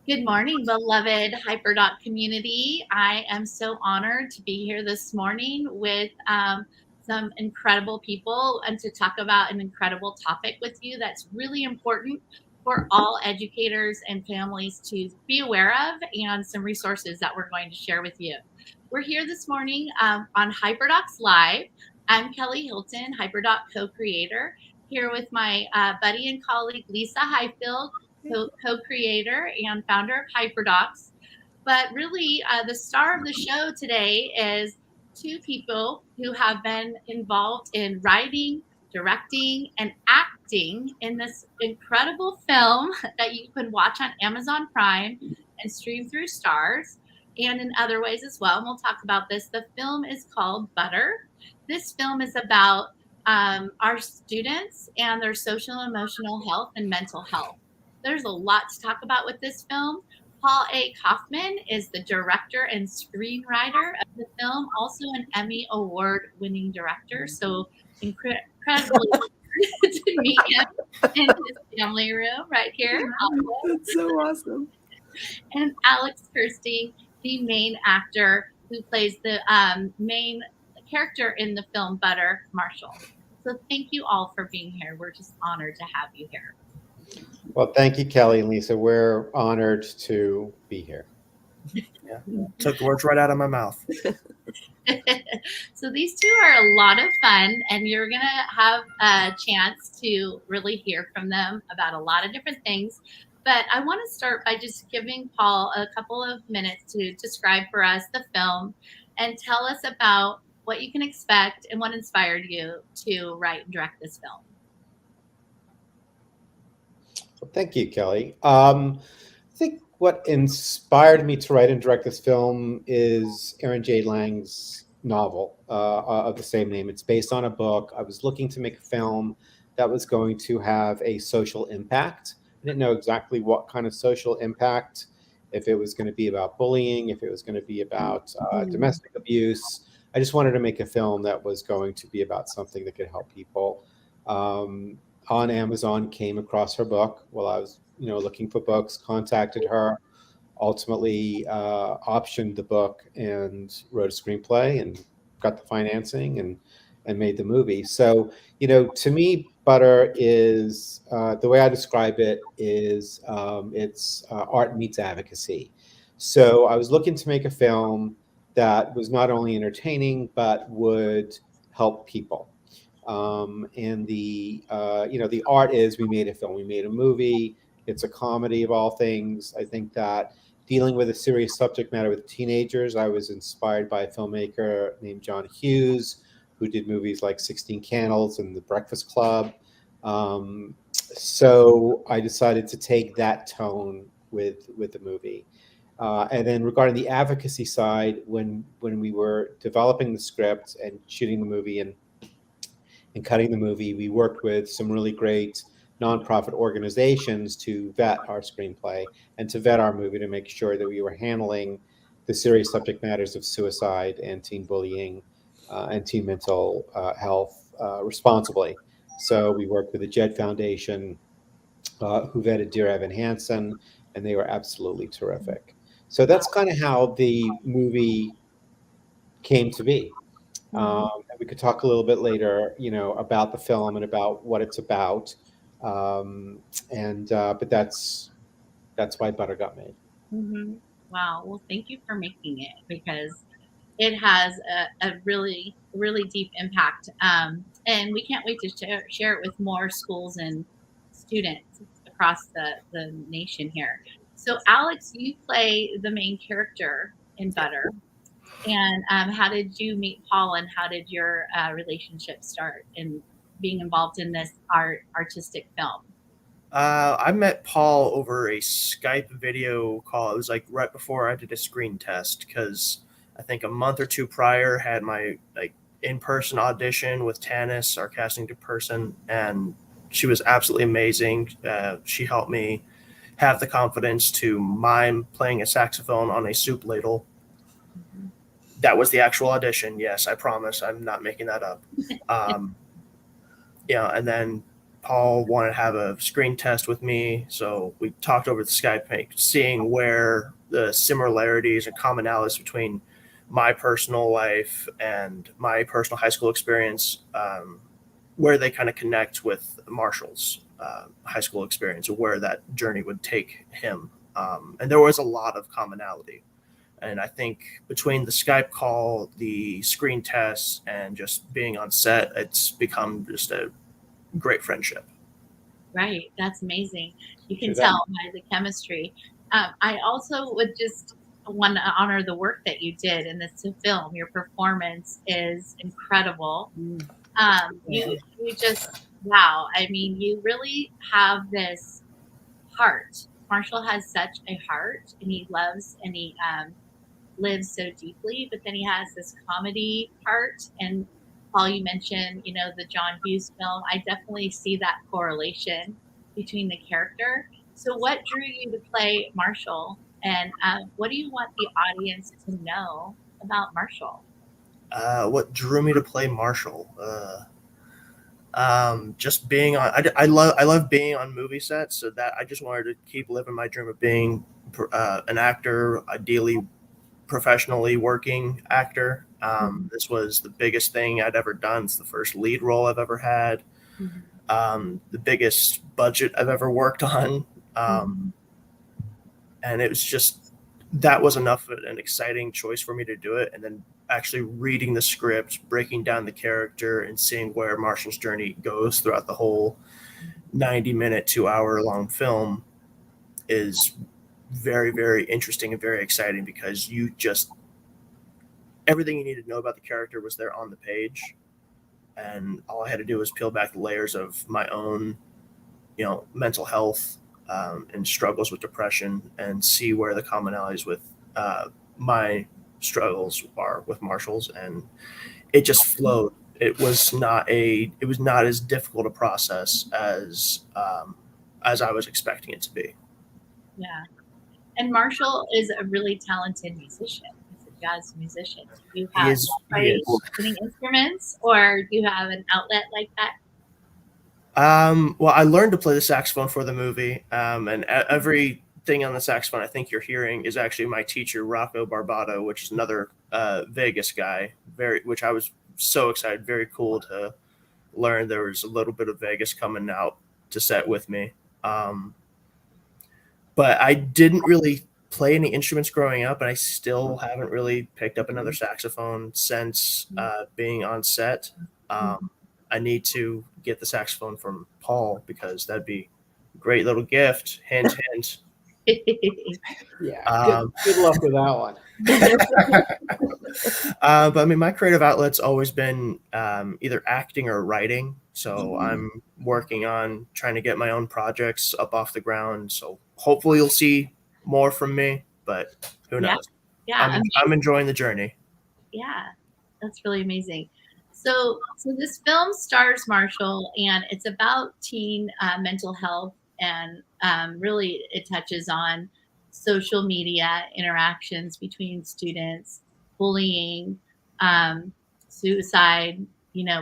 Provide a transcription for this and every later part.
Good morning, beloved HyperDoc community. I am so honored to be here this morning with some incredible people and to talk about an incredible topic with you that's really important for all educators and families to be aware of, and some resources that we're going to share with you. We're here this morning on HyperDocs Live. I'm Kelly Hilton, HyperDoc co-creator, here with my buddy and colleague Lisa Highfield, co-creator and founder of HyperDocs. But really, the star of the show today is two people who have been involved in writing, directing, and acting in this incredible film that you can watch on Amazon Prime and stream through Stars, and in other ways as well. And we'll talk about this. The film is called Butter. This film is about our students and their social and emotional health and mental health. There's a lot to talk about with this film. Paul A. Kaufman is the director and screenwriter of the film, also an Emmy Award-winning director. So incredibly to meet him in his family room right here. That's so awesome. And Alex Kirstein, the main actor who plays the main character in the film Butter, Marshall. So thank you all for being here. We're just honored to have you here. Well, thank you, Kelly and Lisa. We're honored to be here. Yeah, took the words right out of my mouth. So these two are a lot of fun, and you're going to have a chance to really hear from them about a lot of different things. But I want to start by just giving Paul a couple of minutes to describe for us the film and tell us about what you can expect and what inspired you to write and direct this film. Well, thank you, Kelly. I think what inspired me to write and direct this film is Aaron J. Lang's novel of the same name. It's based on a book. I was looking to make a film that was going to have a social impact. I didn't know exactly what kind of social impact, if it was going to be about bullying, if it was going to be about domestic abuse. I just wanted to make a film that was going to be about something that could help people. On Amazon, came across her book while I was, looking for books, contacted her, ultimately optioned the book and wrote a screenplay and got the financing and made the movie. So, to me, Butter is, the way I describe it is it's art meets advocacy. So I was looking to make a film that was not only entertaining, but would help people. And the art is, we made a film, we made a movie. It's a comedy of all things. I think that dealing with a serious subject matter with teenagers, I was inspired by a filmmaker named John Hughes, who did movies like 16 Candles and The Breakfast Club. So I decided to take that tone with the movie. And then regarding the advocacy side, when we were developing the script and shooting the movie and cutting the movie, we worked with some really great nonprofit organizations to vet our screenplay and to vet our movie to make sure that we were handling the serious subject matters of suicide and teen bullying and teen mental health responsibly. So we worked with the Jed Foundation, who vetted Dear Evan Hansen, and they were absolutely terrific. So that's kind of how the movie came to be. We could talk a little bit later, about the film and about what it's about. But that's why Butter got made. Mm-hmm. Wow. Well, thank you for making it, because it has a really, really deep impact. And we can't wait to share it with more schools and students across the nation here. So Alex, you play the main character in Butter. And how did you meet Paul, and how did your relationship start in being involved in this artistic film? I met Paul over a Skype video call. It was like right before I did a screen test, because I think a month or two prior had my in-person audition with Tanis, our casting person, and she was absolutely amazing. She helped me have the confidence to mime playing a saxophone on a soup ladle. Mm-hmm. That was the actual audition. Yes, I promise. I'm not making that up. And then Paul wanted to have a screen test with me, so we talked over the Skype, seeing where the similarities and commonalities between my personal life and my personal high school experience, where they kind of connect with Marshall's high school experience, or where that journey would take him. And there was a lot of commonality. And I think between the Skype call, the screen tests, and just being on set, it's become just a great friendship. Right. That's amazing. You can True that. tell by the chemistry. I also would just want to honor the work that you did in this film. Your performance is incredible. You just, wow. I mean, you really have this heart. Marshall has such a heart, and he loves, and he lives so deeply, but then he has this comedy part. And Paul, you mentioned, the John Hughes film. I definitely see that correlation between the character. So what drew you to play Marshall, and what do you want the audience to know about Marshall? What drew me to play Marshall? Just being on. I love being on movie sets, so that I just wanted to keep living my dream of being an actor, ideally professionally working actor. This was the biggest thing I'd ever done. It's the first lead role I've ever had. The biggest budget I've ever worked on. And it was just, that was enough of an exciting choice for me to do it. And then actually reading the script, breaking down the character, and seeing where Marshall's journey goes throughout the whole 90-minute, 2-hour long film is very, very interesting and very exciting, because you just, everything you needed to know about the character was there on the page. And all I had to do was peel back the layers of my own, mental health, and struggles with depression, and see where the commonalities with my struggles are with Marshall's. And it just flowed. It was not as difficult a process as I was expecting it to be. Yeah. And Marshall is a really talented musician. He's a jazz musician. Do you have any instruments, or do you have an outlet like that? Well, I learned to play the saxophone for the movie, and everything on the saxophone I think you're hearing is actually my teacher, Rocco Barbato, which is another Vegas guy. Which I was so excited, very cool to learn there was a little bit of Vegas coming out to set with me. But I didn't really play any instruments growing up, and I still haven't really picked up another saxophone since being on set. I need to get the saxophone from Paul, because that'd be a great little gift. Hint, hint. Yeah. Good luck with that one. But I mean, my creative outlet's always been either acting or writing. So I'm working on trying to get my own projects up off the ground. So hopefully you'll see more from me, but who knows? Yeah. I'm enjoying the journey. Yeah, that's really amazing. So this film stars Marshall, and it's about teen mental health, and really it touches on social media interactions between students, bullying, suicide,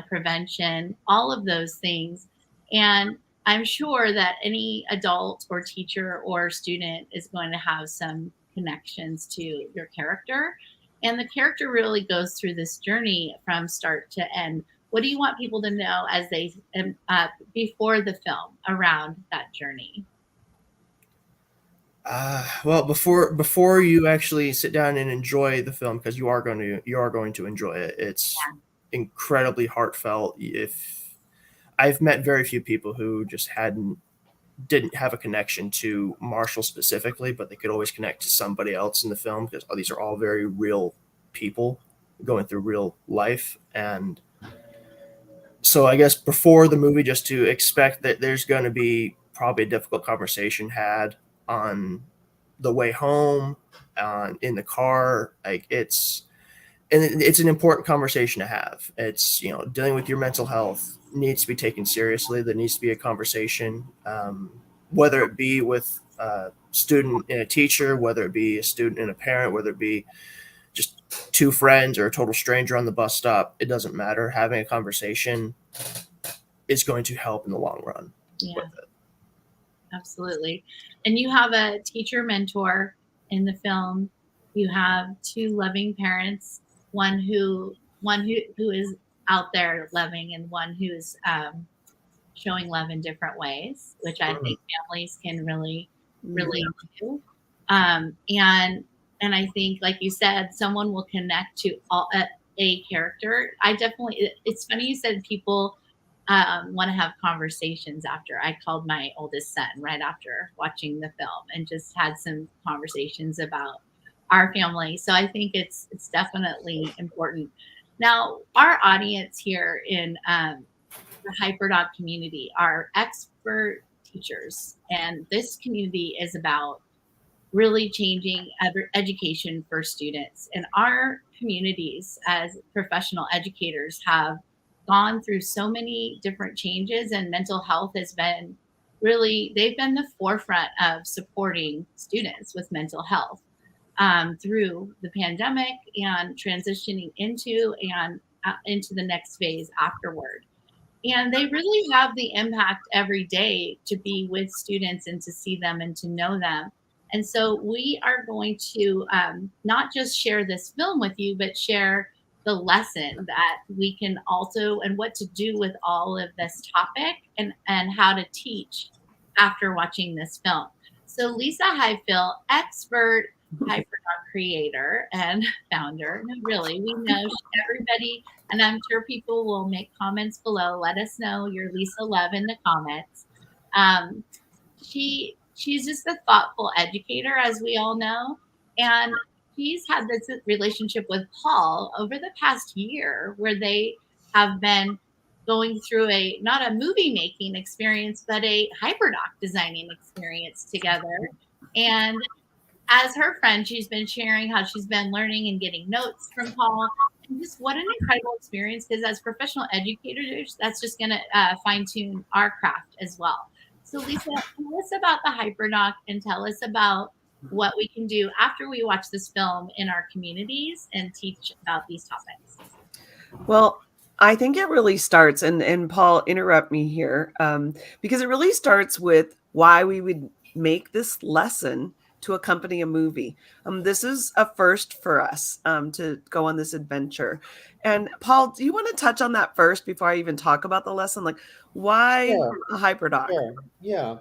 prevention, all of those things. And I'm sure that any adult or teacher or student is going to have some connections to your character. And the character really goes through this journey from start to end. What do you want people to know as they before the film around that journey? Well, before you actually sit down and enjoy the film, because you are going to enjoy it. It's incredibly heartfelt. If I've met very few people who just didn't have a connection to Marshall specifically, but they could always connect to somebody else in the film, because these are all very real people going through real life. And so I guess before the movie, just to expect that there's going to be probably a difficult conversation had on the way home, in the car. It's an important conversation to have. It's, dealing with your mental health needs to be taken seriously. There needs to be a conversation, whether it be with a student and a teacher, whether it be a student and a parent, whether it be just two friends or a total stranger on the bus stop. It doesn't matter. Having a conversation is going to help in the long run Yeah, with it. absolutely. And you have a teacher mentor in the film. You have two loving parents, one who is out there loving, and one who's showing love in different ways, which I think families can really relate to. And I think, like you said, someone will connect to a character. I definitely. It's funny you said people want to have conversations after. I called my oldest son right after watching the film and just had some conversations about our family. So I think it's definitely important. Now, our audience here in the HyperDoc community are expert teachers, and this community is about really changing education for students. And our communities as professional educators have gone through so many different changes, and mental health has been really, they've been the forefront of supporting students with mental health through the pandemic and transitioning into the next phase afterward. And they really have the impact every day to be with students and to see them and to know them. And so we are going to not just share this film with you, but share the lesson that we can also, and what to do with all of this topic, and how to teach after watching this film. So Lisa Highfill, expert HyperDog creator and founder. No, really, we know everybody, and I'm sure people will make comments below. Let us know your Lisa love in the comments. Um, she's just a thoughtful educator, as we all know, and she's had this relationship with Paul over the past year, where they have been going through a not a movie making experience, but a hyperdoc designing experience together. And as her friend, she's been sharing how she's been learning and getting notes from Paul. And just what an incredible experience, because as professional educators, that's just going to fine tune our craft as well. So, Lisa, tell us about the HyperDoc and tell us about what we can do after we watch this film in our communities and teach about these topics. Well, I think it really starts, and Paul, interrupt me here, because it really starts with why we would make this lesson to accompany a movie. This is a first for us to go on this adventure. And Paul, do you want to touch on that first before I even talk about the lesson? Like, why Sure, a hyperdoc? sure, yeah.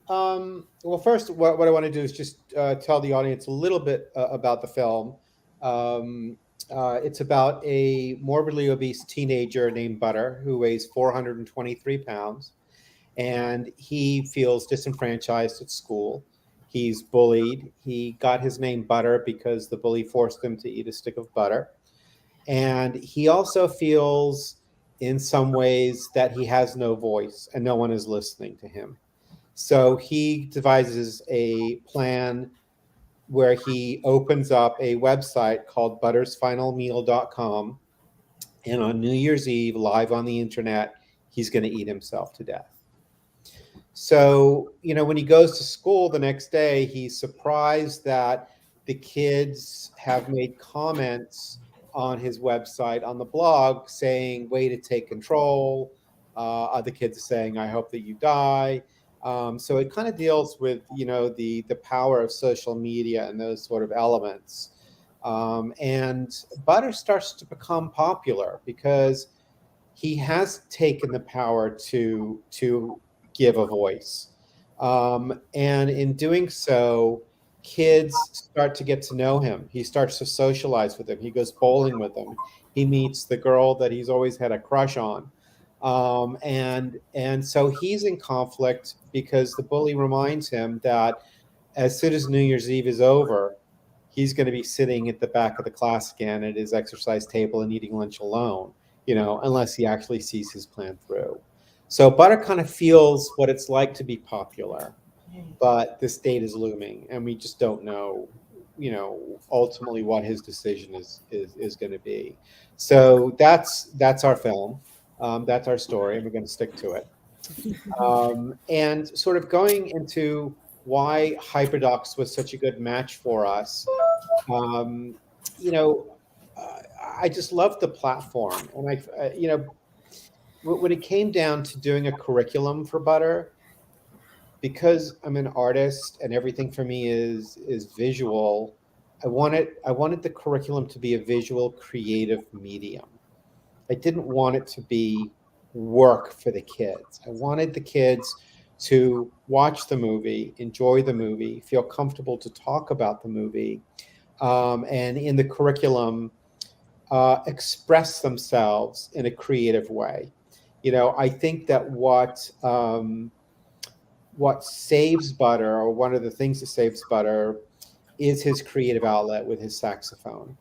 Well, first, what I want to do is just tell the audience a little bit about the film. Um, it's about a morbidly obese teenager named Butter who weighs 423 pounds, and he feels disenfranchised at school. He's bullied. He got his name Butter because the bully forced him to eat a stick of butter. And he also feels, in some ways, that he has no voice and no one is listening to him. So he devises a plan where he opens up a website called buttersfinalmeal.com. And on New Year's Eve, live on the internet, he's going to eat himself to death. So, when he goes to school the next day, he's surprised that the kids have made comments on his website, on the blog, saying, way to take control. Other kids are saying, I hope that you die. So it kind of deals with, the power of social media and those sort of elements. And Butter starts to become popular because he has taken the power to give a voice. And in doing so, kids start to get to know him. He starts to socialize with them. He goes bowling with them. He meets the girl that he's always had a crush on. And so he's in conflict because the bully reminds him that as soon as New Year's Eve is over, he's going to be sitting at the back of the class again at his exercise table and eating lunch alone, unless he actually sees his plan through. So Butter kind of feels what it's like to be popular, but this date is looming, and we just don't know, ultimately what his decision is going to be. So that's our film. That's our story, and we're going to stick to it. And sort of going into why HyperDocs was such a good match for us. Um, you know, I just love the platform, and when it came down to doing a curriculum for Butter, because I'm an artist and everything for me is visual, I wanted the curriculum to be a visual creative medium. I didn't want it to be work for the kids. I wanted the kids to watch the movie, enjoy the movie, feel comfortable to talk about the movie, and in the curriculum, express themselves in a creative way. I think that what saves Butter, or one of the things that saves Butter, is his creative outlet with his saxophone.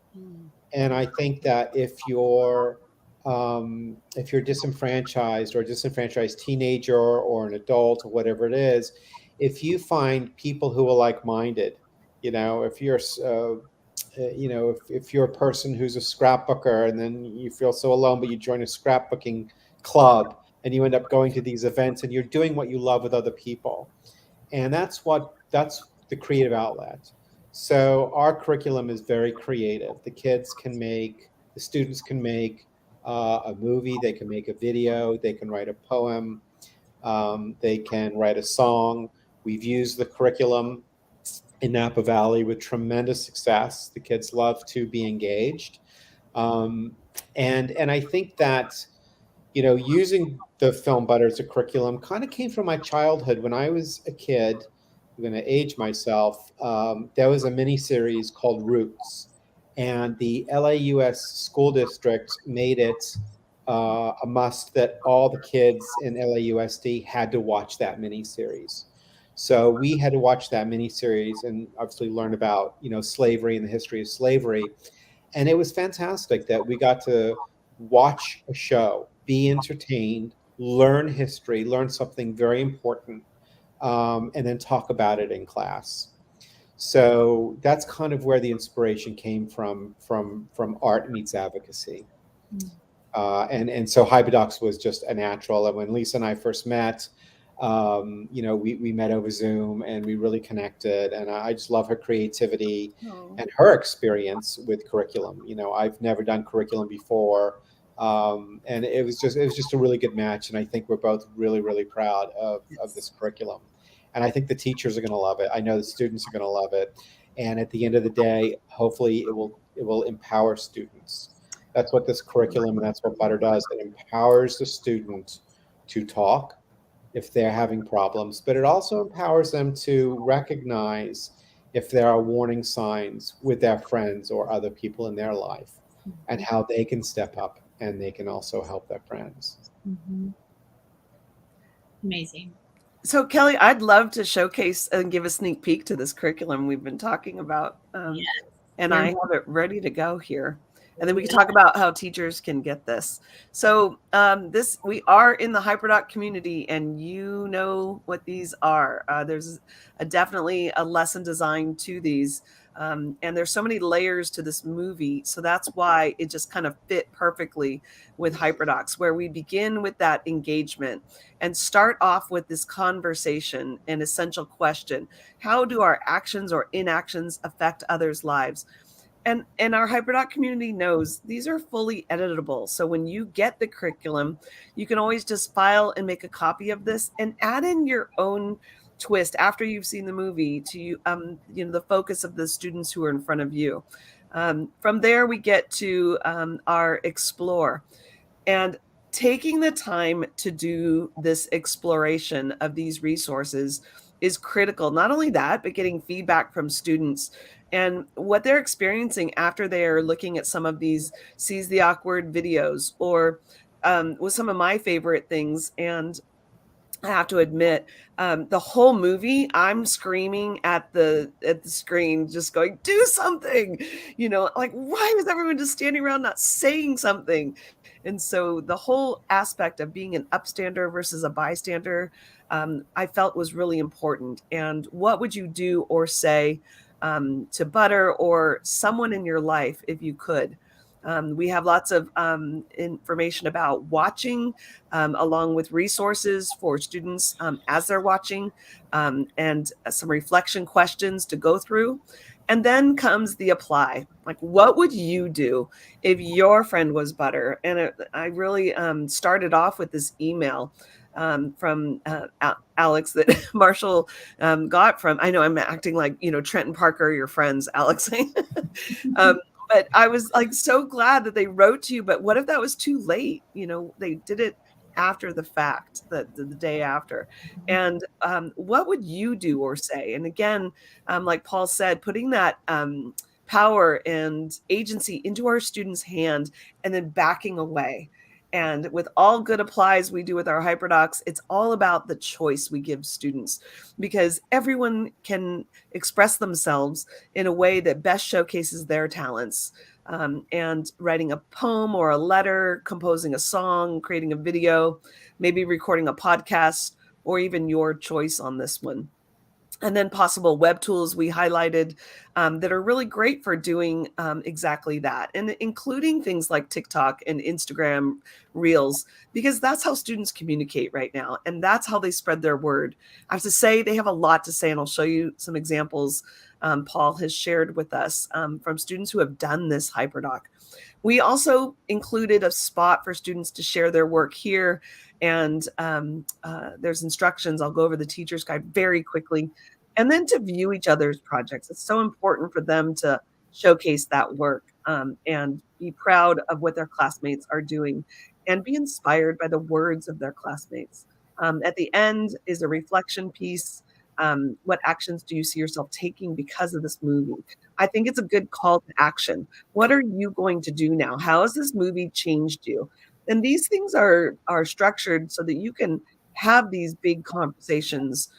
And I think that if you're disenfranchised or a disenfranchised teenager or an adult or whatever it is, if you find people who are like-minded, if you're if you're a person who's a scrapbooker and then you feel so alone, but you join a scrapbooking club and you end up going to these events and you're doing what you love with other people, and that's the creative outlet. So our curriculum is very creative. The students can make a movie, they can make a video, they can write a poem, they can write a song. We've used the curriculum in Napa Valley with tremendous success. The kids love to be engaged. And I think that, using the film Butter as a curriculum kind of came from my childhood. When I was a kid, I'm going to age myself, there was a mini series called Roots. And the LAUS school district made it a must that all the kids in LAUSD had to watch that mini series. So we had to watch that miniseries and obviously learn about, slavery and the history of slavery. And it was fantastic that we got to watch a show, be entertained, learn history, learn something very important, and then talk about it in class. So that's kind of where the inspiration came from art meets advocacy. And so HyperDocs was just a natural. And when Lisa and I first met, we met over Zoom and we really connected, and I just love her creativity and her experience with curriculum. I've never done curriculum before, and it was just a really good match, and I think we're both really, really proud of this curriculum, and I think the teachers are going to love it. I know the students are going to love it, and at the end of the day, hopefully it will empower students. That's what this curriculum and that's what Butter does. It empowers the student to talk if they're having problems, but it also empowers them to recognize if there are warning signs with their friends or other people in their life, and how they can step up and they can also help their friends. Amazing. So Kelly, I'd love to showcase and give a sneak peek to this curriculum we've been talking about. And I have it ready to go here. And then we can talk about how teachers can get this. So we are in the HyperDoc community, and you know what these are. There's definitely a lesson design to these. And there's so many layers to this movie. So that's why it just kind of fit perfectly with HyperDocs, where we begin with that engagement and start off with this conversation, an essential question. How do our actions or inactions affect others' lives? And our HyperDoc community knows these are fully editable. So when you get the curriculum, you can always just file and make a copy of this and add in your own twist after you've seen the movie to the focus of the students who are in front of you. From there, we get to our explore. And taking the time to do this exploration of these resources is critical. Not only that, but getting feedback from students and what they're experiencing after they are looking at some of these Seize the Awkward videos, or with some of my favorite things. And I have to admit, the whole movie, I'm screaming at the screen, just going, "Do something!" Like, why is everyone just standing around not saying something? And so the whole aspect of being an upstander versus a bystander, I felt was really important. And what would you do or say to Butter or someone in your life if you could? We have lots of information about watching, along with resources for students as they're watching, and some reflection questions to go through. And then comes the apply. Like, what would you do if your friend was butter? And I really started off with this email from Alex that Marshall got from. I know I'm acting like, Trent and Parker are your friends, Alex. But I was like so glad that they wrote to you. But what if that was too late? They did it after the fact, the day after. And what would you do or say? And again, like Paul said, putting that power and agency into our students' hand and then backing away. And with all good applies we do with our HyperDocs, it's all about the choice we give students, because everyone can express themselves in a way that best showcases their talents. And writing a poem or a letter, composing a song, creating a video, maybe recording a podcast, or even your choice on this one. And then possible web tools we highlighted that are really great for doing exactly that, and including things like TikTok and Instagram Reels, because that's how students communicate right now, and that's how they spread their word. I have to say they have a lot to say, and I'll show you some examples Paul has shared with us from students who have done this HyperDoc. We also included a spot for students to share their work here, and there's instructions. I'll go over the teacher's guide very quickly, and then to view each other's projects. It's so important for them to showcase that work and be proud of what their classmates are doing and be inspired by the words of their classmates. At the end is a reflection piece. What actions do you see yourself taking because of this movie? I think it's a good call to action. What are you going to do now? How has this movie changed you? And these things are structured so that you can have these big conversations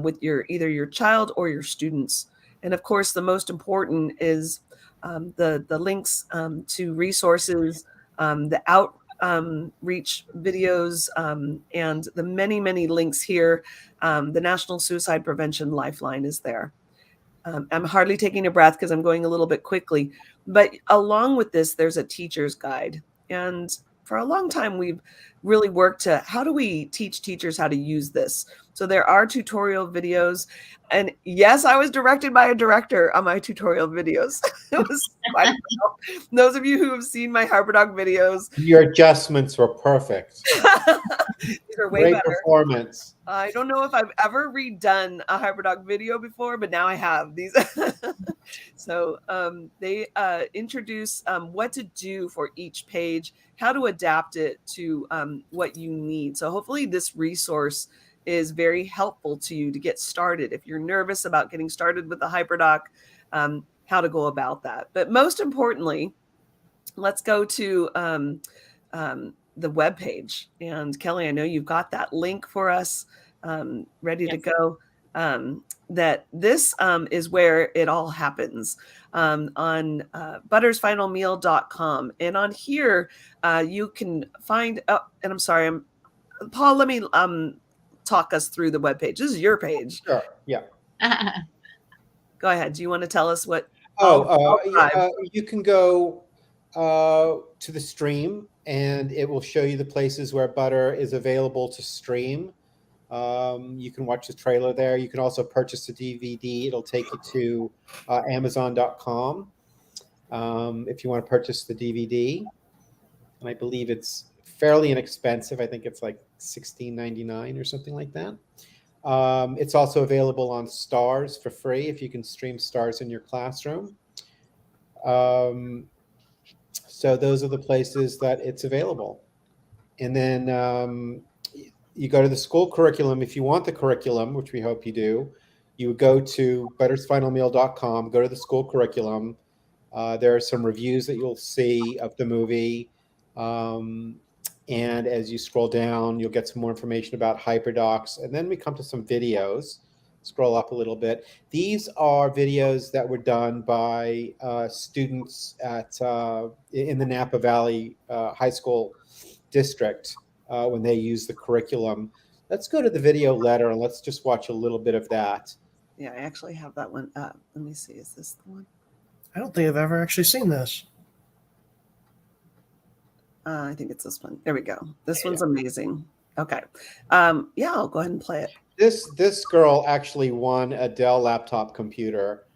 with either your child or your students. And of course, the most important is the links to resources, the outreach videos, and the many, many links here. The National Suicide Prevention Lifeline is there. I'm hardly taking a breath because I'm going a little bit quickly. But along with this, there's a teacher's guide. And for a long time, we've really worked to how do we teach teachers how to use this? So there are tutorial videos. And yes, I was directed by a director on my tutorial videos. It was quite those of you who have seen my HyperDoc videos. Your adjustments were perfect. These are way Great better. performance. I don't know if I've ever redone a HyperDoc video before, but now I have these. So they introduce what to do for each page, how to adapt it to what you need. So hopefully this resource is very helpful to you to get started. If you're nervous about getting started with the HyperDoc, how to go about that. But most importantly, let's go to the webpage. And Kelly, I know you've got that link for us ready to go. That this is where it all happens on buttersfinalmeal.com. And on here, you can find, and I'm sorry, Paul, let me talk us through the webpage. This is your page. Sure. Yeah. Go ahead. Do you want to tell us what? You can go to the stream, and it will show you the places where butter is available to stream. You can watch the trailer there. You can also purchase the DVD. It'll take you to Amazon.com if you want to purchase the DVD. And I believe it's fairly inexpensive. I think it's like $16.99 or something like that. It's also available on Stars for free if you can stream Stars in your classroom. So those are the places that it's available. And then you go to the school curriculum. If you want the curriculum, which we hope you do, you would go to buttersfinalmeal.com, go to the school curriculum. There are some reviews that you'll see of the movie. And as you scroll down, you'll get some more information about HyperDocs. And then we come to some videos. Scroll up a little bit. These are videos that were done by students at in the Napa Valley High School District when they use the curriculum. Let's go to the video letter and let's just watch a little bit of that. Yeah, I actually have that one up. Let me see. Is this the one? I don't think I've ever actually seen this. I think it's this one. There we go. This one's amazing. Okay. Yeah, I'll go ahead and play it. This girl actually won a Dell laptop computer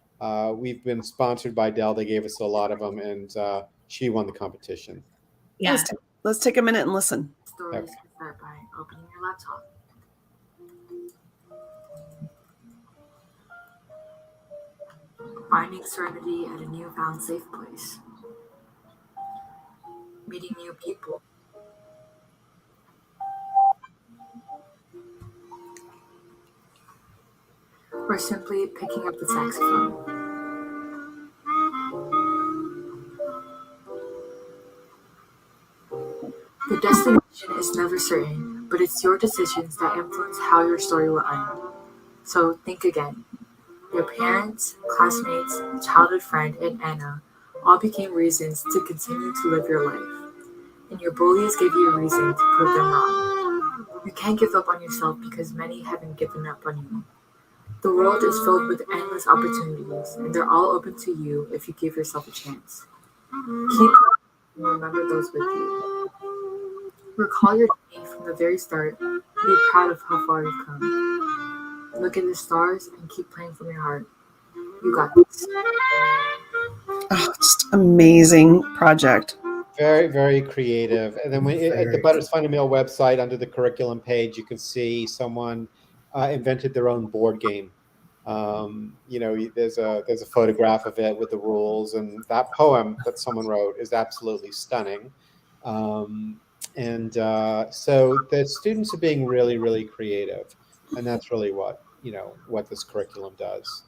We've been sponsored by Dell. They gave us a lot of them, and she won the competition. Yeah. Let's take a minute and listen. Stories can start by opening your laptop. Finding serenity at a newfound safe place. Meeting new people. Or simply picking up the saxophone. The destination is never certain, but it's your decisions that influence how your story will end. So think again. Your parents, classmates, childhood friend, and Anna all became reasons to continue to live your life. And your bullies gave you a reason to prove them wrong. You can't give up on yourself because many haven't given up on you. The world is filled with endless opportunities, and they're all open to you if you give yourself a chance. Keep and remember those with you. Recall your journey from the very start and be proud of how far you've come. Look at the stars and keep playing from your heart. You got this. Oh, just amazing project. Very, very creative. And then at the Very. Butters Final Meal website, under the curriculum page, you can see someone invented their own board game. There's a photograph of it with the rules, and that poem that someone wrote is absolutely stunning. So the students are being really, really creative, and that's really what this curriculum does.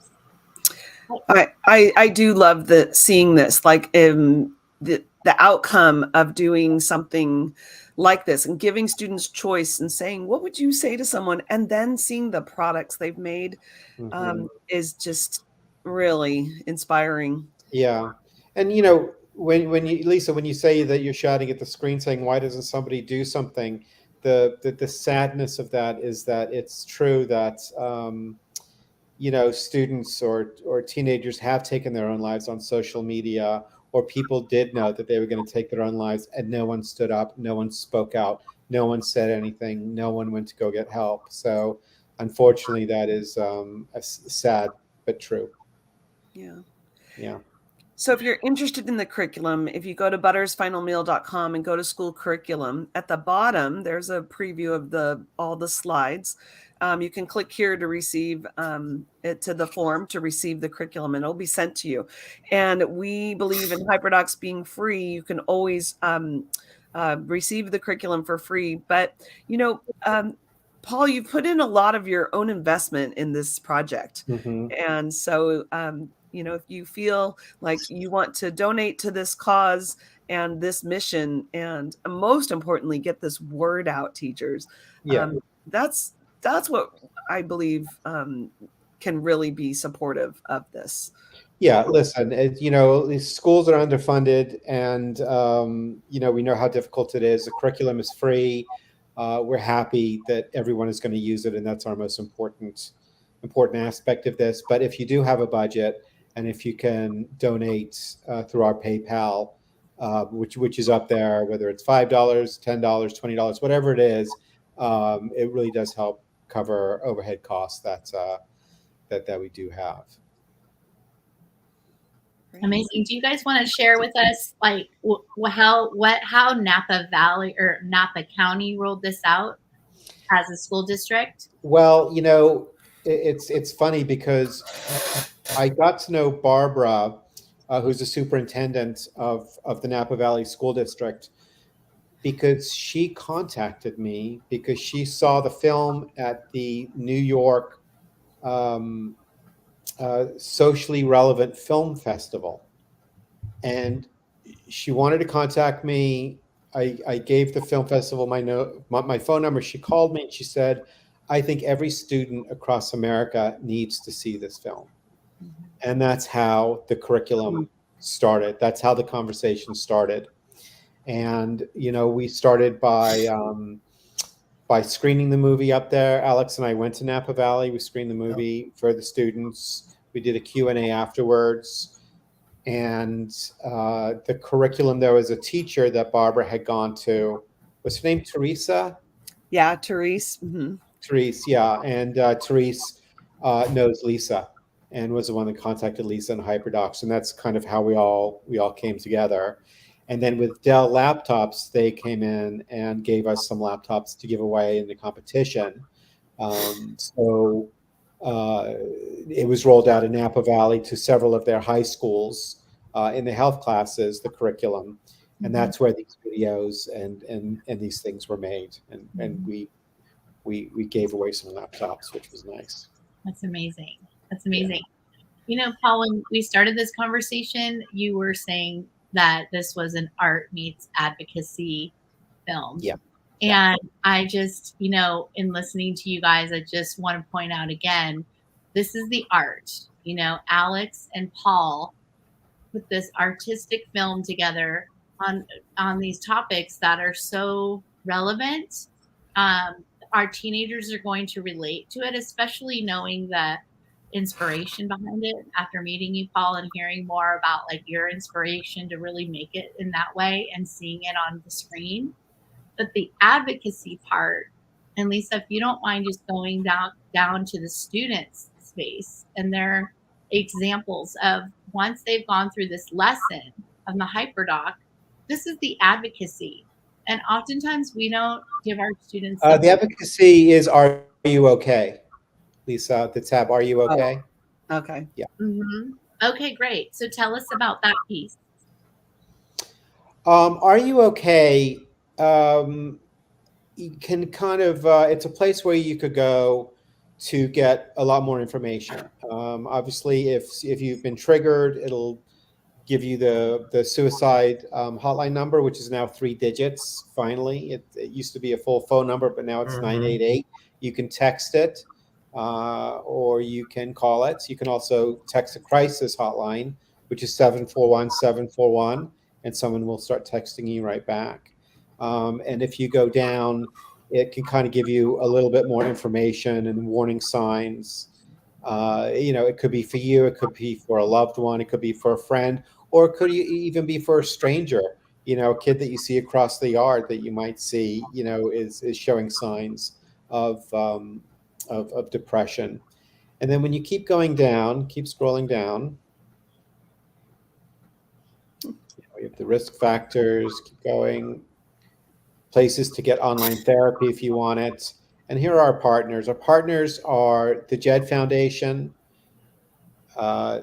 I do love seeing this, like the outcome of doing something like this and giving students choice and saying, what would you say to someone? And then seeing the products they've made is just really inspiring. Yeah. And, when you, Lisa, when you say that you're shouting at the screen saying, why doesn't somebody do something? The sadness of that is that it's true that, students or teenagers have taken their own lives on social media, or people did know that they were going to take their own lives, and no one stood up, no one spoke out, no one said anything, no one went to go get help. So unfortunately, that is sad but true. Yeah. So if you're interested in the curriculum, if you go to buttersfinalmeal.com and go to school curriculum, at the bottom, there's a preview of all the slides. You can click here to receive it to the form to receive the curriculum, and it'll be sent to you. And we believe in HyperDocs being free. You can always receive the curriculum for free. But, Paul, you've put in a lot of your own investment in this project. And so, if you feel like you want to donate to this cause and this mission, and most importantly, get this word out, teachers, that's what I believe can really be supportive of this. Yeah, listen, these schools are underfunded, and, we know how difficult it is. The curriculum is free. We're happy that everyone is going to use it, and that's our most important aspect of this. But if you do have a budget, and if you can donate through our PayPal, which is up there, whether it's $5, $10, $20, whatever it is, it really does help cover overhead costs that we do have. Amazing. Do you guys want to share with us, like, how Napa Valley or Napa County rolled this out as a school district? Well, it's funny because I got to know Barbara, who's the superintendent of the Napa Valley School District, because she contacted me because she saw the film at the New York Socially Relevant Film Festival, and she wanted to contact me. I gave the film festival my phone number. She called me and she said, I think every student across America needs to see this film. And that's how the curriculum started. That's how the conversation started. And, we started by screening the movie up there. Alex and I went to Napa Valley. We screened the movie for the students. We did a Q&A afterwards. And the curriculum, there was a teacher that Barbara had gone to. Was her name Teresa? Yeah, Therese. Mm-hmm. Therese, yeah. And Therese knows Lisa. and was the one that contacted Lisa and HyperDocs, and that's kind of how we all came together. And then with Dell laptops, they came in and gave us some laptops to give away in the competition. So it was rolled out in Napa Valley to several of their high schools in the health classes, the curriculum, and that's where these videos and these things were made. And we gave away some laptops, which was nice. That's amazing. That's amazing. You know, Paul, when we started this conversation, you were saying that this was an art meets advocacy film. Yeah. And I just, you know, in listening to you guys, I just want to point out again, this is the art. You know, Alex and Paul put this artistic film together on these topics that are so relevant. Our teenagers are going to relate to it, especially knowing the inspiration behind it after meeting you, Paul, and hearing more about like your inspiration to really make it in that way and seeing it on the screen. But the advocacy part, and Lisa, if you don't mind just going down to the students' space and their examples of once they've gone through this lesson of the HyperDoc, this is the advocacy. And oftentimes we don't give our students the advocacy is, are you okay? Lisa, the tab, are you okay? Oh, okay. Yeah. Okay, great. So tell us about that piece. Are you okay? You can kind of, it's a place where you could go to get a lot more information. Obviously, if you've been triggered, it'll give you the suicide hotline number, which is now 3 digits. Finally, it used to be a full phone number, but now it's 988. You can text it, or you can call it. You can also text a crisis hotline, which is 741-741, and someone will start texting you right back. And if you go down, it can kind of give you a little bit more information and warning signs. You know, it could be for you, it could be for a loved one, it could be for a friend, or it could even be for a stranger. You know, a kid that you see across the yard that you might see, you know, is showing signs of depression. And then when you keep going down, keep scrolling down, you know, you have the risk factors, keep going, places to get online therapy if you want it. And here are our partners. Our partners are the Jed Foundation,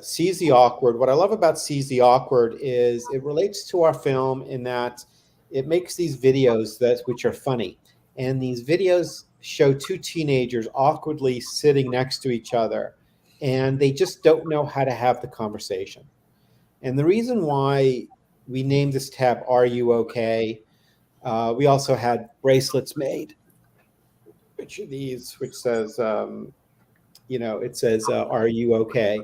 Seize the Awkward. What I love about Seize the Awkward is it relates to our film in that it makes these videos which are funny. And these videos show 2 teenagers awkwardly sitting next to each other, and they just don't know how to have the conversation. And the reason why we named this tab, Are You Okay? We also had bracelets made, which are these, which says, you know, it says, are you okay?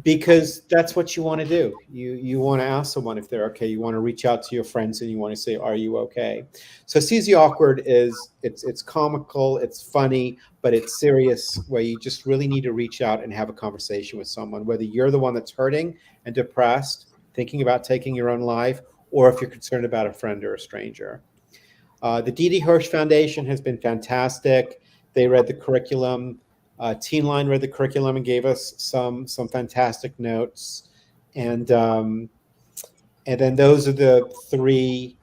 Because that's what you want to do. You want to ask someone if they're okay. You want to reach out to your friends and you want to say, are you okay? So Seize the Awkward is, it's comical, it's funny, but it's serious, where you just really need to reach out and have a conversation with someone, whether you're the one that's hurting and depressed, thinking about taking your own life, or if you're concerned about a friend or a stranger. The D.D. Hirsch Foundation has been fantastic. They read the curriculum. Teen Line read the curriculum and gave us some fantastic notes. And then those are the 3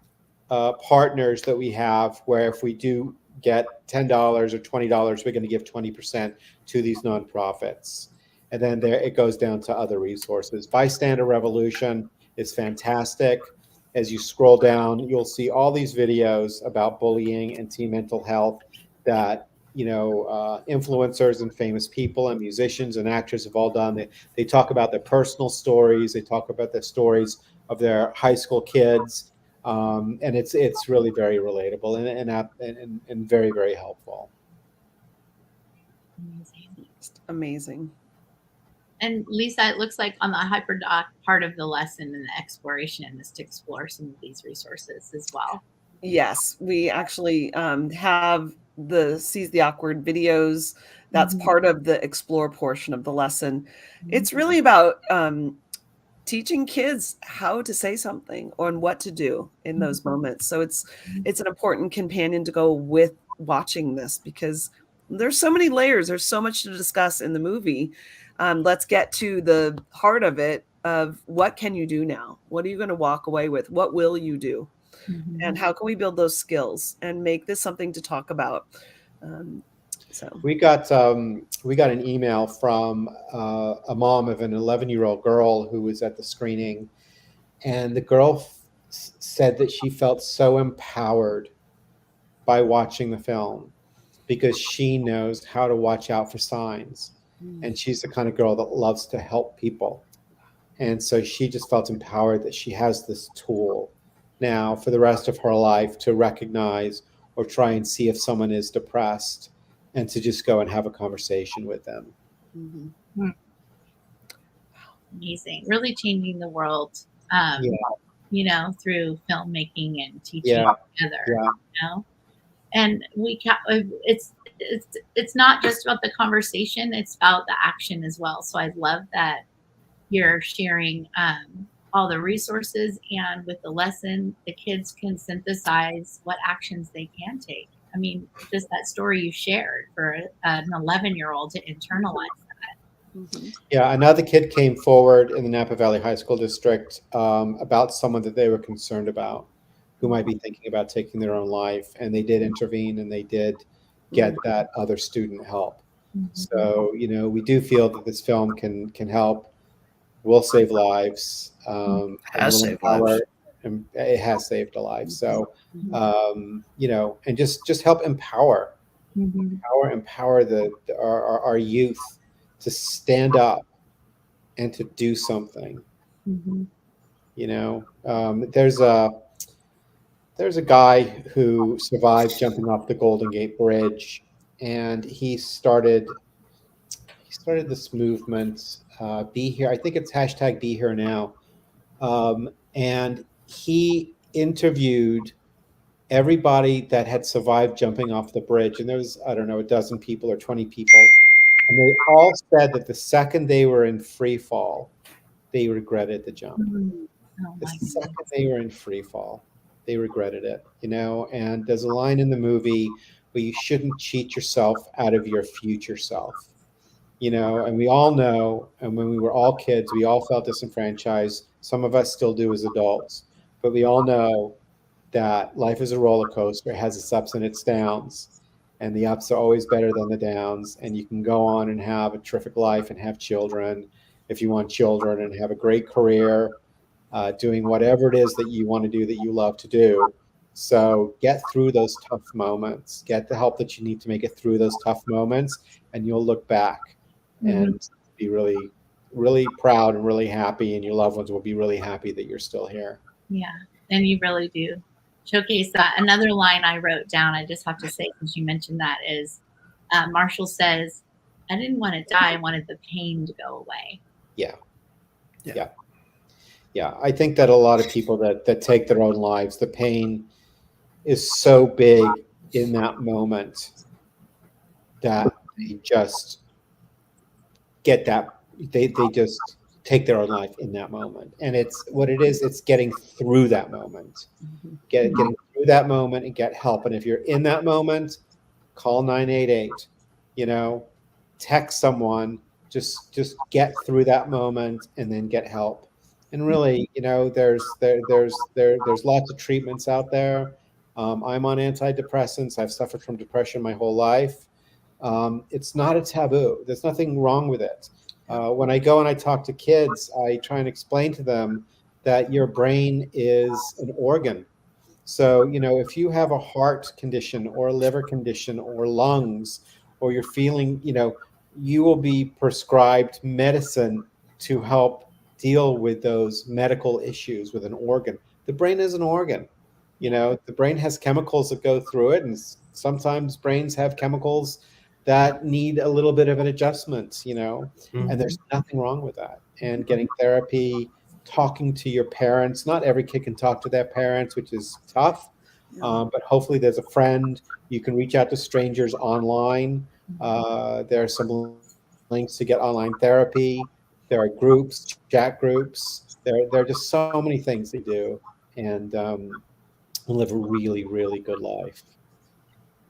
partners that we have, where if we do get $10 or $20, we're going to give 20% to these nonprofits. And then there it goes down to other resources. Bystander Revolution is fantastic. As you scroll down, you'll see all these videos about bullying and teen mental health that, you know, influencers and famous people and musicians and actors have all done. They talk about their personal stories. They talk about the stories of their high school kids, and it's really very relatable and very, very helpful. Amazing. And Lisa, it looks like on the HyperDoc, part of the lesson and the exploration is to explore some of these resources as well. Yes, we actually have the Seize the Awkward videos. That's part of the explore portion of the lesson. It's really about teaching kids how to say something and what to do in those moments. So it's an important companion to go with watching this, because there's so many layers. There's so much to discuss in the movie. Let's get to the heart of it, of what can you do now? What are you going to walk away with? What will you do? And how can we build those skills and make this something to talk about? So we got an email from a mom of an 11-year-old girl who was at the screening, and the girl said that she felt so empowered by watching the film because she knows how to watch out for signs, and she's the kind of girl that loves to help people. And so she just felt empowered that she has this tool now for the rest of her life to recognize or try and see if someone is depressed and to just go and have a conversation with them. Amazing. Really changing the world, you know, through filmmaking and teaching together, you know? And it's not just about the conversation, it's about the action as well. So I love that you're sharing all the resources, and with the lesson, the kids can synthesize what actions they can take. I mean, just that story you shared for an 11-year-old to internalize that. Yeah, another kid came forward in the Napa Valley High School District about someone that they were concerned about, who might be thinking about taking their own life, and they did intervene and they did get that other student help. So, you know, we do feel that this film can help. Will save lives. Has saved lives. And it has saved a life. So, you know, and just help empower our youth to stand up and to do something. You know, there's a guy who survived jumping off the Golden Gate Bridge, and he started this movement, Be Here. I think it's hashtag Be Here Now. And he interviewed everybody that had survived jumping off the bridge. And there was, I don't know, a dozen people or 20 people. And they all said that the second they were in free fall, they regretted the jump. The second they were in free fall, they regretted it, you know? And there's a line in the movie where you shouldn't cheat yourself out of your future self. You know, and we all know, and when we were all kids, we all felt disenfranchised. Some of us still do as adults, but we all know that life is a roller coaster. It has its ups and its downs, and the ups are always better than the downs. And you can go on and have a terrific life and have children if you want children, and have a great career doing whatever it is that you want to do, that you love to do. So get through those tough moments, get the help that you need to make it through those tough moments, and you'll look back and be really, really proud and really happy, and your loved ones will be really happy that you're still here. Yeah, and you really do showcase that. Another line I wrote down, I just have to say, since you mentioned that, is Marshall says, I didn't want to die, I wanted the pain to go away. Yeah. I think that a lot of people that take their own lives, the pain is so big in that moment that they just get that, they just take their own life in that moment. And it's what it is, it's getting through that moment, getting through that moment and get help. And if you're in that moment, call 988, you know, text someone, just get through that moment and then get help. And really, you know, there's lots of treatments out there. I'm on antidepressants. I've suffered from depression my whole life. It's not a taboo. There's nothing wrong with it. When I go and I talk to kids, I try and explain to them that your brain is an organ. So, you know, if you have a heart condition or a liver condition or lungs, or you're feeling, you know, you will be prescribed medicine to help deal with those medical issues with an organ. The brain is an organ. You know, the brain has chemicals that go through it, and sometimes brains have chemicals that need a little bit of an adjustment, you know, and there's nothing wrong with that. And getting therapy, talking to your parents. Not every kid can talk to their parents, which is tough, but hopefully there's a friend. You can reach out to strangers online. There are some links to get online therapy. There are groups, chat groups. There are just so many things they do, and live a really, really good life.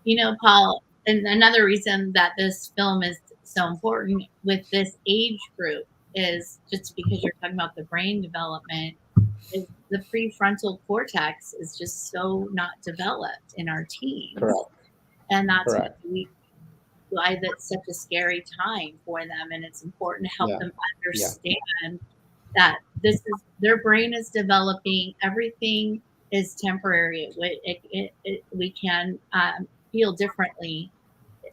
You know, Paul, and another reason that this film is so important with this age group is just because you're talking about the brain development, is the prefrontal cortex is just so not developed in our teens. Correct. And that's Correct. why that's such a scary time for them. And it's important to help Yeah. them Yeah. understand that this is their brain is developing. Everything is temporary. We can feel differently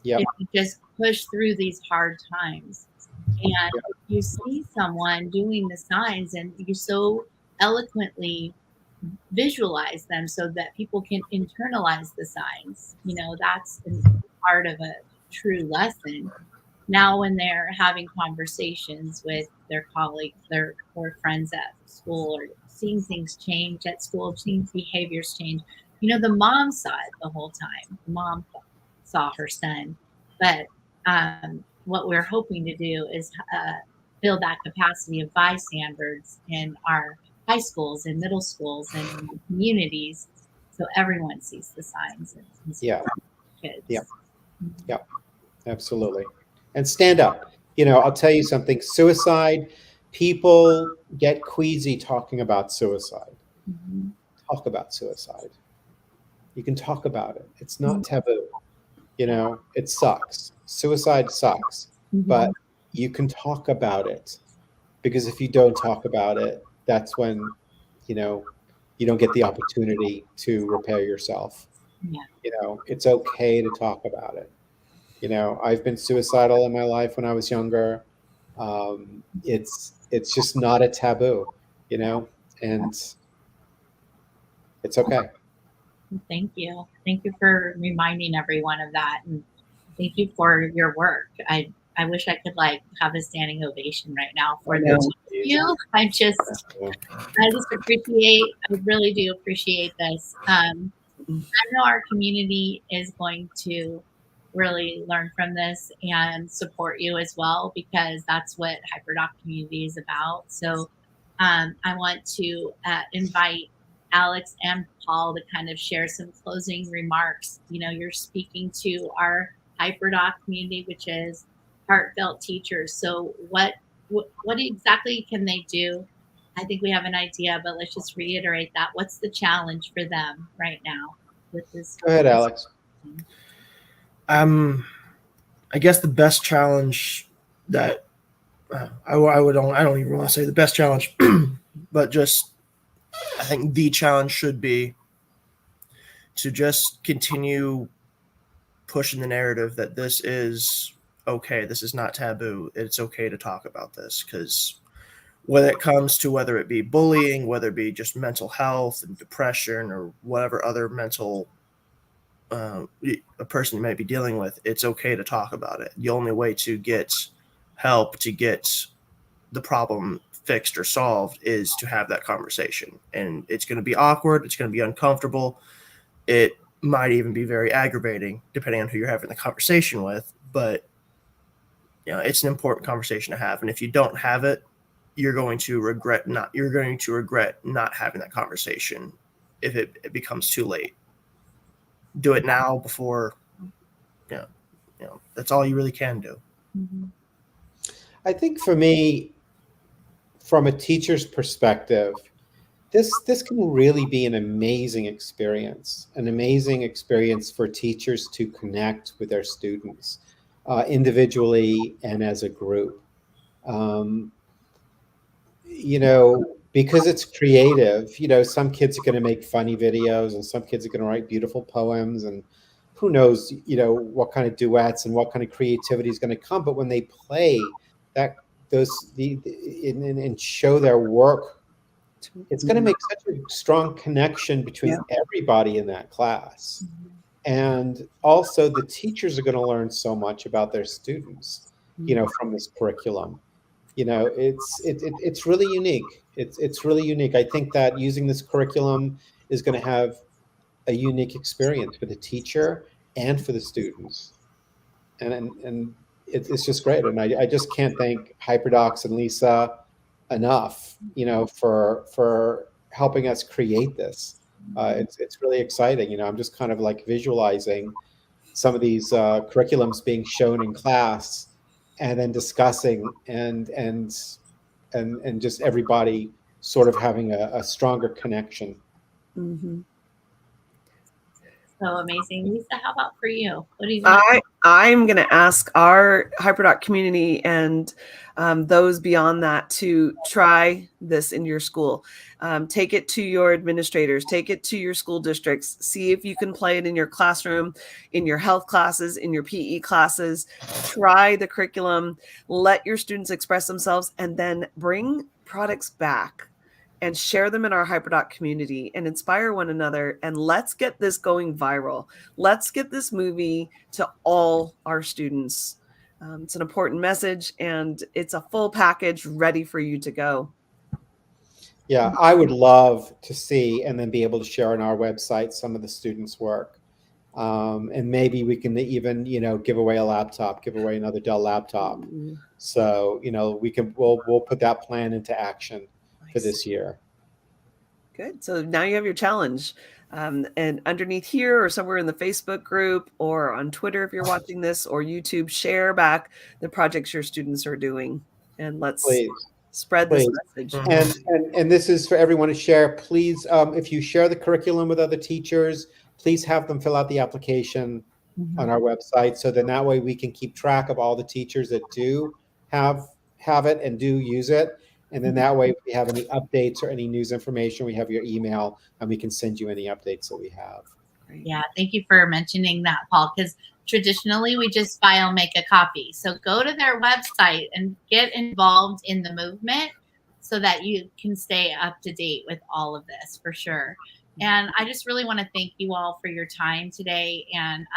Yep. if you just push through these hard times. And if you see someone doing the signs and you so eloquently visualize them so that people can internalize the signs, that's part of a true lesson. Now, when they're having conversations with their colleagues, or friends at school, or seeing things change at school, seeing behaviors change, the mom saw it the whole time. The mom saw her son, but what we're hoping to do is build that capacity of bystanders in our high schools and middle schools and communities, so everyone sees the signs and Yeah. kids. Yeah. Yeah. Absolutely. And stand up. I'll tell you something. Suicide, people get queasy talking about suicide. Mm-hmm. Talk about suicide. You can talk about it. It's not taboo. It sucks. Suicide sucks, but you can talk about it, because if you don't talk about it, that's when, you don't get the opportunity to repair yourself. Yeah. It's okay to talk about it. I've been suicidal in my life when I was younger. It's just not a taboo, and it's okay. Thank you. Thank you for reminding everyone of that, and thank you for your work. I wish I could have a standing ovation right now for the two of you. I really do appreciate this. I know our community is going to really learn from this and support you as well, because that's what HyperDoc community is about. So I want to invite Alex and Paul to kind of share some closing remarks. You're speaking to our HyperDoc community, which is heartfelt teachers. So what exactly can they do? I think we have an idea, but let's just reiterate that. What's the challenge for them right now with this? Go ahead, Alex. I guess the best challenge that I don't even want to say the best challenge, but just I think the challenge should be to just continue pushing the narrative that this is okay. This is not taboo. It's okay to talk about this, because when it comes to whether it be bullying, whether it be just mental health and depression or whatever other mental a person might be dealing with, it's okay to talk about it. The only way to get help, to get the problem fixed or solved, is to have that conversation. And it's going to be awkward. It's going to be uncomfortable. It might even be very aggravating, depending on who you're having the conversation with. But it's an important conversation to have. And if you don't have it, you're going to regret not having that conversation if it becomes too late. Do it now before, that's all you really can do. Mm-hmm. I think for me, from a teacher's perspective, this can really be an amazing experience for teachers to connect with their students, individually and as a group. Because it's creative, some kids are going to make funny videos, and some kids are going to write beautiful poems, and who knows, what kind of duets and what kind of creativity is going to come. But when they play and show their work, it's going to make such a strong connection between everybody in that class. And also the teachers are going to learn so much about their students, from this curriculum. It's really unique. It's really unique. I think that using this curriculum is going to have a unique experience for the teacher and for the students. And it's just great. And I just can't thank HyperDocs and Lisa enough, for helping us create this. It's really exciting. I'm just kind of visualizing some of these curriculums being shown in class, and then discussing and just everybody sort of having a stronger connection. Mm-hmm. So amazing. Lisa, how about for you? What do you want? I'm going to ask our HyperDoc community and those beyond that to try this in your school. Take it to your administrators, take it to your school districts, see if you can play it in your classroom, in your health classes, in your PE classes. Try the curriculum, let your students express themselves, and then bring products back and share them in our HyperDoc community and inspire one another. And let's get this going viral. Let's get this movie to all our students. It's an important message, and it's a full package ready for you to go. Yeah, I would love to see and then be able to share on our website some of the students' work. And maybe we can even, give away a laptop, give away another Dell laptop. So, we'll put that plan into action for this year. Good. So now you have your challenge. And underneath here or somewhere in the Facebook group or on Twitter, if you're watching this, or YouTube, share back the projects your students are doing. And let's spread this message. And this is for everyone to share. Please, if you share the curriculum with other teachers, please have them fill out the application on our website. So then that way we can keep track of all the teachers that do have it and do use it. And then that way, if we have any updates or any news information, we have your email and we can send you any updates that we have. Yeah, thank you for mentioning that, Paul, because traditionally we just file, make a copy. So go to their website and get involved in the movement so that you can stay up to date with all of this for sure. And I just really want to thank you all for your time today. And,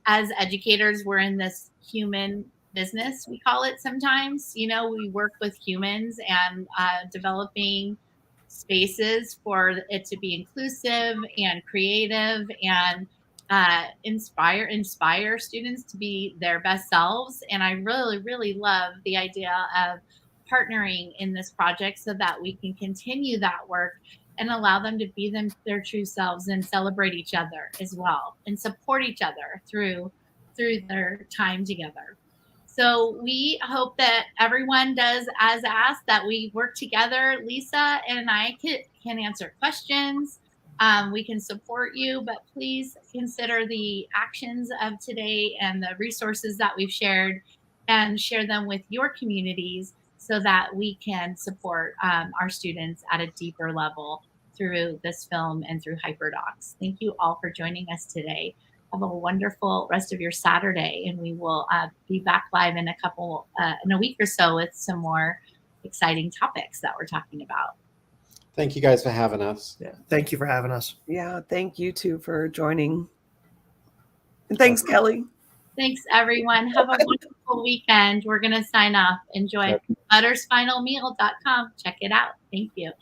as educators, we're in this human business, we call it sometimes. We work with humans and developing spaces for it to be inclusive and creative and inspire students to be their best selves. And I really, really love the idea of partnering in this project so that we can continue that work and allow them to be their true selves and celebrate each other as well and support each other through their time together. So we hope that everyone does as asked, that we work together. Lisa and I can answer questions. We can support you, but please consider the actions of today and the resources that we've shared and share them with your communities so that we can support our students at a deeper level through this film and through HyperDocs. Thank you all for joining us today. Have a wonderful rest of your Saturday, and we will be back live in a week or so with some more exciting topics that we're talking about. Thank you guys for having us. Yeah, thank you for having us. Yeah, thank you too for joining. And thanks, Kelly. Thanks, everyone. Have a wonderful weekend. We're going to sign off. Enjoy buttersfinalmeal.com. Check it out. Thank you.